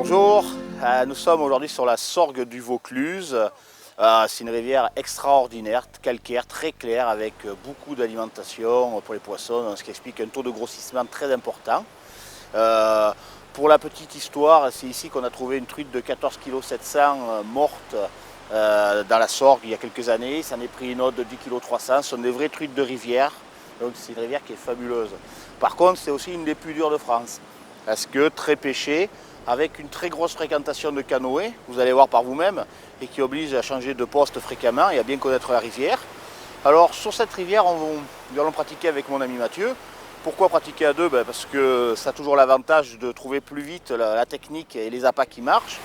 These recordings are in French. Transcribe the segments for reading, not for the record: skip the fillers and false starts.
Bonjour, nous sommes aujourd'hui sur la Sorgue du Vaucluse. C'est une rivière extraordinaire, calcaire, très claire, avec beaucoup d'alimentation pour les poissons, ce qui explique un taux de grossissement très important. Pour la petite histoire, c'est ici qu'on a trouvé une truite de 14,7 kg morte dans la Sorgue il y a quelques années. Ça en est pris une autre de 10,3 kg. Ce sont des vraies truites de rivière, donc c'est une rivière qui est fabuleuse. Par contre, c'est aussi une des plus dures de France, parce que très pêchée, avec une très grosse fréquentation de canoës, vous allez voir par vous-même, et qui oblige à changer de poste fréquemment et à bien connaître la rivière. Alors sur cette rivière, nous allons pratiquer avec mon ami Mathieu. Pourquoi pratiquer à deux? Parce que ça a toujours l'avantage de trouver plus vite la technique et les appâts qui marchent.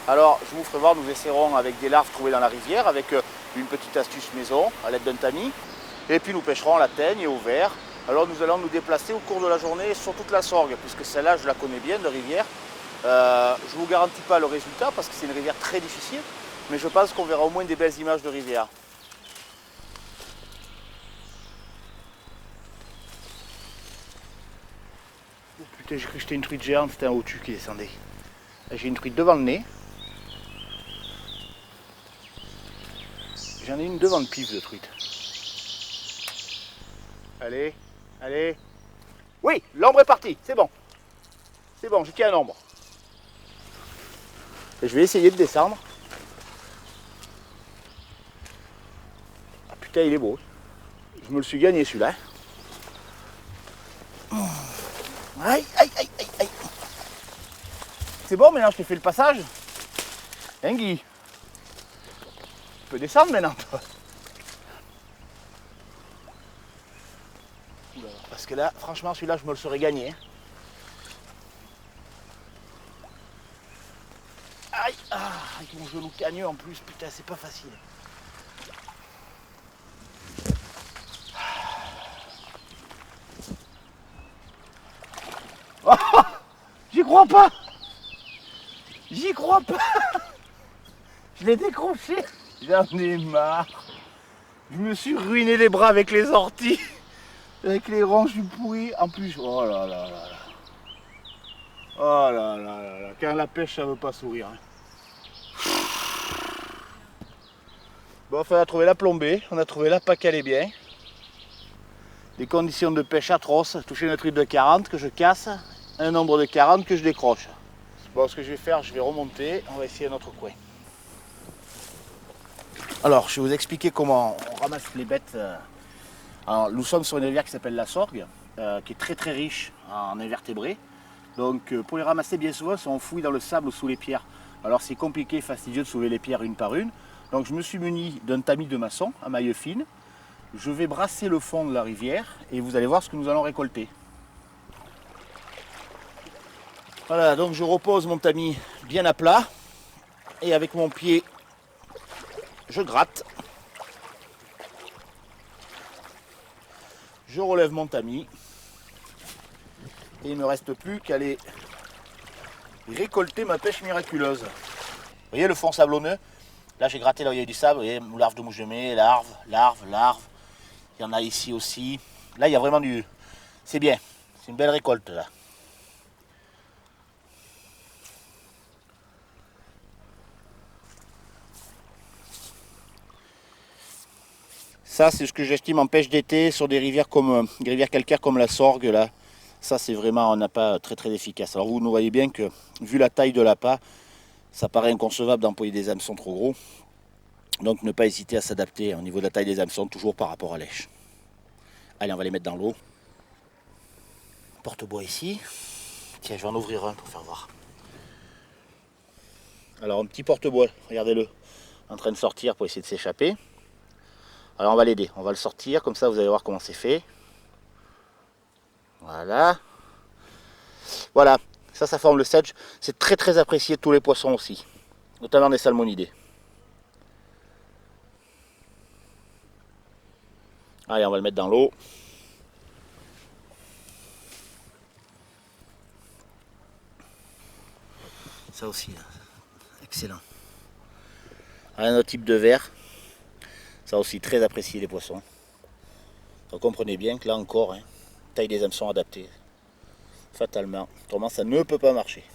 Alors je vous ferai voir, nous essaierons avec des larves trouvées dans la rivière, avec une petite astuce maison à l'aide d'un tamis. Et puis nous pêcherons à la teigne et au verre. Alors nous allons nous déplacer au cours de la journée sur toute la Sorgue, puisque celle-là je la connais bien de rivière. Je ne vous garantis pas le résultat parce que c'est une rivière très difficile, mais je pense qu'on verra au moins des belles images de rivière. Oh putain, j'ai cru que c'était une truite géante, c'était un hautu qui descendait. J'ai une truite devant le nez. J'en ai une devant le pif de truite. Allez, allez. Oui, l'ombre est partie, c'est bon. C'est bon, je tiens à l'ombre. Et je vais essayer de descendre. Ah putain, il est beau. Je me le suis gagné celui-là. Aïe, aïe, aïe, aïe, aïe. C'est bon, maintenant je t'ai fait le passage. Hein, Guy? Tu peux descendre maintenant, toi. Oula, parce que là, franchement, celui-là, je me le serais gagné. Aïe, ah, avec mon genou cagneux en plus, putain, c'est pas facile. Oh, j'y crois pas. J'y crois pas. Je l'ai décroché. J'en ai marre. Je me suis ruiné les bras avec les orties. Avec les ranges du pourri. En plus, oh là là là là. Oh là là là là. Quand la pêche, ça veut pas sourire. Bon, enfin, on a trouvé la plombée. On a trouvé la pas qu'elle est bien. Des conditions de pêche atroces. Toucher une truite de 40 que je casse. Un nombre de 40 que je décroche. Bon, ce que je vais faire, je vais remonter. On va essayer un autre coin. Alors, je vais vous expliquer comment on ramasse les bêtes. Alors, nous sommes sur une rivière qui s'appelle la Sorgue, qui est très très riche en invertébrés. Donc, pour les ramasser, bien souvent, on fouille dans le sable ou sous les pierres. Alors, c'est compliqué, fastidieux de soulever les pierres une par une. Donc, je me suis muni d'un tamis de maçon à maille fine. Je vais brasser le fond de la rivière et vous allez voir ce que nous allons récolter. Voilà, donc je repose mon tamis bien à plat et avec mon pied, je gratte. Je relève mon tamis et il ne me reste plus qu'à aller récolter ma pêche miraculeuse. Vous voyez le fond sablonneux? Là j'ai gratté là où il y a du sable, vous voyez, larves de mouche de mai, larves, larves, larves. Il y en a ici aussi. Là il y a vraiment du... C'est bien, c'est une belle récolte là. Ça c'est ce que j'estime en pêche d'été sur des rivières comme des rivières calcaires comme la Sorgue là. Ça c'est vraiment un appât très très efficace. Alors vous voyez bien que vu la taille de l'appât, ça paraît inconcevable d'employer des hameçons trop gros. Donc ne pas hésiter à s'adapter au niveau de la taille des hameçons, toujours par rapport à lèche. Allez, on va les mettre dans l'eau. Porte-bois ici. Tiens, je vais en ouvrir un pour faire voir. Alors un petit porte-bois, regardez-le, en train de sortir pour essayer de s'échapper. Alors on va l'aider, on va le sortir, comme ça vous allez voir comment c'est fait. Voilà. Voilà, ça forme le sedge. C'est très très apprécié de tous les poissons aussi, notamment des salmonidés. Allez, on va le mettre dans l'eau. Ça aussi, là. Excellent. Un autre type de verre. Ça aussi très apprécié les poissons. Donc comprenez bien que là encore, hein, taille des hameçons adaptée. Fatalement. Autrement ça ne peut pas marcher.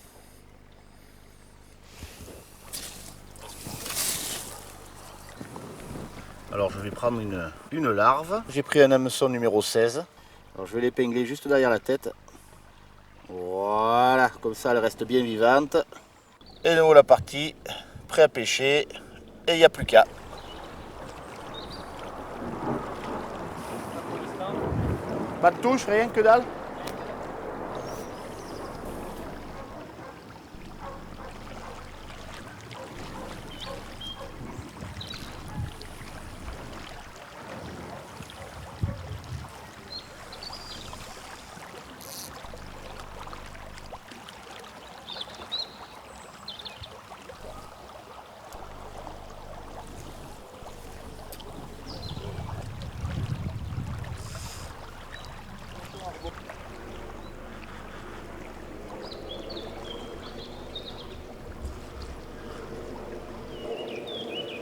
Alors je vais prendre une larve. J'ai pris un hameçon numéro 16. Alors je vais l'épingler juste derrière la tête. Voilà, comme ça elle reste bien vivante. Et nous voilà parti, prêt à pêcher. Et il n'y a plus qu'à. Pas de touche, rien, que dalle.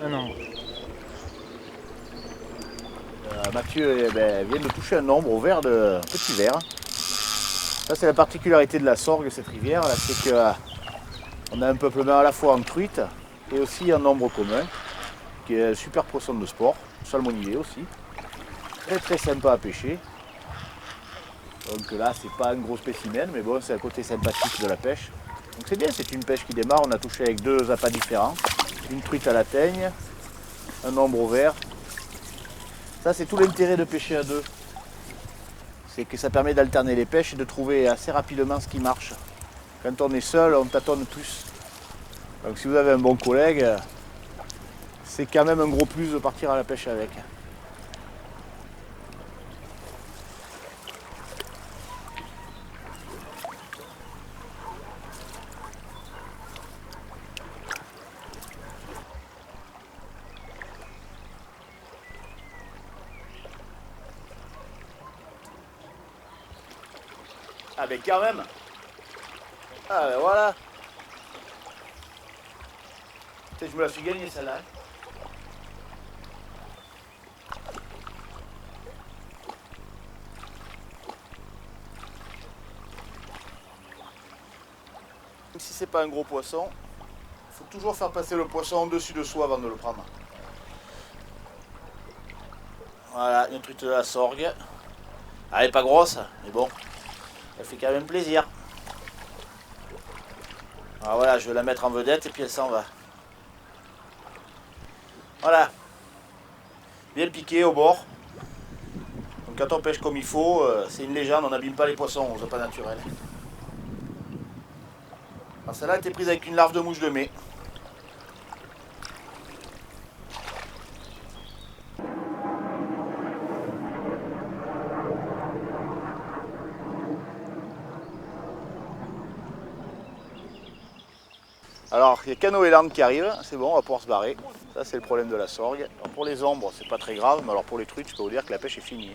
Un ombre. Mathieu vient de toucher un ombre au vert de petit verre. Ça c'est la particularité de la Sorgue, cette rivière, c'est qu'on a un peuplement à la fois en truite et aussi en ombre commun, qui est un super poisson de sport, salmonidé aussi. Très très sympa à pêcher. Donc là c'est pas un gros spécimen, mais bon c'est un côté sympathique de la pêche. Donc c'est bien, c'est une pêche qui démarre, on a touché avec deux appâts différents. Une truite à la teigne, un ombre au vert. Ça c'est tout l'intérêt de pêcher à deux. C'est que ça permet d'alterner les pêches et de trouver assez rapidement ce qui marche. Quand on est seul, on tâtonne plus. Donc si vous avez un bon collègue, c'est quand même un gros plus de partir à la pêche avec. Ah ben quand même. Ah ben voilà. Je me la suis gagnée celle-là. Si c'est pas un gros poisson, il faut toujours faire passer le poisson au-dessus de soi avant de le prendre. Voilà, une truite de la Sorgue. Elle n'est pas grosse, mais bon, elle fait quand même plaisir. Alors voilà, je vais la mettre en vedette et puis elle s'en va. Voilà. Bien piqué au bord. Donc quand on pêche comme il faut, c'est une légende, on n'abîme pas les poissons aux appâts naturels. Alors celle-là était prise avec une larve de mouche de mai. Alors, il y a Canoë qui arrive, c'est bon, on va pouvoir se barrer. Ça, c'est le problème de la Sorgue. Alors, pour les ombres, c'est pas très grave, mais alors pour les truites, je peux vous dire que la pêche est finie.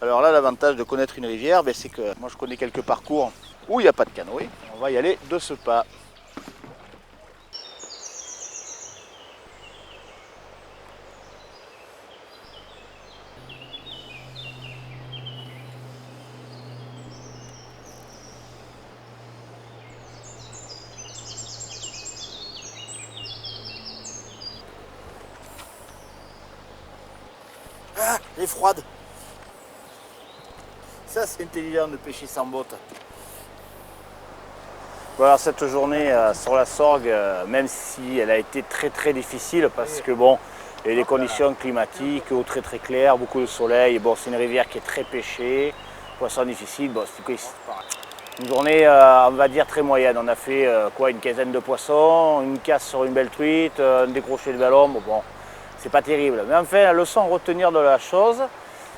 Alors là, l'avantage de connaître une rivière, c'est que moi, je connais quelques parcours où il n'y a pas de canoë. On va y aller de ce pas. Ah, elle est froide. Ça, c'est intelligent de pêcher sans botte. Bon, alors cette journée sur la Sorgue, même si elle a été très très difficile parce que bon, il y a des conditions climatiques, eau très très claire, beaucoup de soleil. Bon, c'est une rivière qui est très pêchée, poisson difficile. Bon, c'est une journée, on va dire très moyenne. On a fait une quinzaine de poissons, une casse sur une belle truite, un décroché de ballon. Bon, c'est pas terrible. Mais enfin, la leçon à retenir de la chose,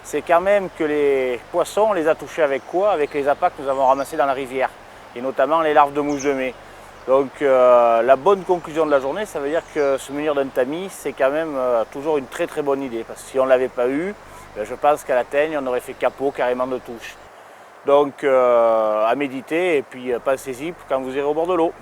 c'est quand même que les poissons, on les a touchés avec quoi? Avec les appâts que nous avons ramassés dans la rivière, et notamment les larves de mouche de mai. Donc la bonne conclusion de la journée, ça veut dire que se munir d'un tamis, c'est quand même toujours une très très bonne idée. Parce que si on ne l'avait pas eu, je pense qu'à la teigne, on aurait fait capot carrément de touche. Donc à méditer et puis pensez-y quand vous irez au bord de l'eau.